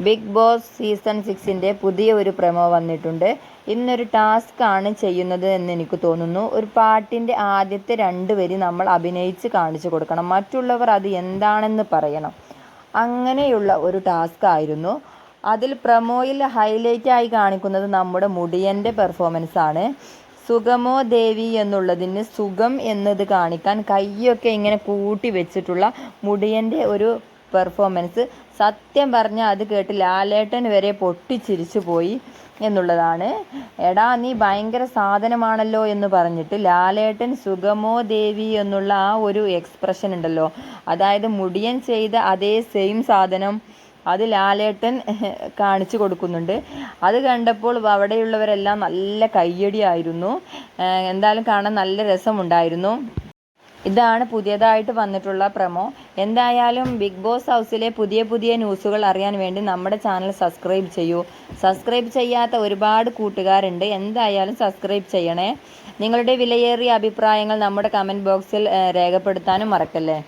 Big boss season 6ൻ്റെ പുതിയ ഒരു promo വന്നിട്ടുണ്ട്. ഇന്നൊരു ടാസ്ക് ആണ് ചെയ്യുന്നത് എന്ന് എനിക്ക് തോന്നുന്നു. ഒരു പാട്ടിൻ്റെ ആദ്യത്തെ 2 വരി നമ്മൾ അഭിനയിച്ച് കാണിച്ചു കൊടുക്കണം. മറ്റുള്ളവർ അത് എന്താണെന്ന് പറയണം. അങ്ങനെയുള്ള ഒരു ടാസ്ക് ആയിരുന്നു. അതിൽ പ്രൊമോയിൽ ഹൈലൈറ്റായി കാണിക്കുന്നത് നമ്മുടെ മുടിയൻ്റെ പെർഫോമൻസ് ആണ്. സുഗമോ ദേവി എന്നുള്ളതിന് സുഖം എന്നത് കാണിക്കാൻ കൈയൊക്കെ ഇങ്ങനെ കൂട്ടി വെച്ചിട്ടുള്ള മുടിയൻ്റെ ഒരു പെർഫോമൻസ്. സത്യം പറഞ്ഞാൽ അത് കേട്ട് ലാലേട്ടൻ വരെ പൊട്ടിച്ചിരിച്ചു പോയി എന്നുള്ളതാണ്. എടാ നീ ഭയങ്കര സാധനമാണല്ലോ എന്ന് പറഞ്ഞിട്ട് ലാലേട്ടൻ സുഗമോ ദേവി എന്നുള്ള ആ ഒരു എക്സ്പ്രഷൻ ഉണ്ടല്ലോ, അതായത് മുടിയൻ ചെയ്ത അതേ സെയിം സാധനം അത് ലാലേട്ടൻ കാണിച്ചു കൊടുക്കുന്നുണ്ട്. അത് കണ്ടപ്പോൾ അവിടെയുള്ളവരെല്ലാം നല്ല കയ്യടിയായിരുന്നു. എന്തായാലും കാണാൻ നല്ല രസമുണ്ടായിരുന്നു. ഇതാണ് പുതിയതായിട്ട് വന്നിട്ടുള്ള പ്രൊമോ. എന്തായാലും ബിഗ് ബോസ് ഹൗസിലെ പുതിയ ന്യൂസുകൾ അറിയാൻ വേണ്ടി നമ്മുടെ ചാനൽ സബ്സ്ക്രൈബ് ചെയ്യൂ. സബ്സ്ക്രൈബ് ചെയ്യാത്ത ഒരുപാട് കൂട്ടുകാരുണ്ട്. എന്തായാലും സബ്സ്ക്രൈബ് ചെയ്യണേ. നിങ്ങളുടെ വിലയേറിയ അഭിപ്രായങ്ങൾ നമ്മുടെ കമൻറ്റ് ബോക്സിൽ രേഖപ്പെടുത്താനും മറക്കല്ലേ.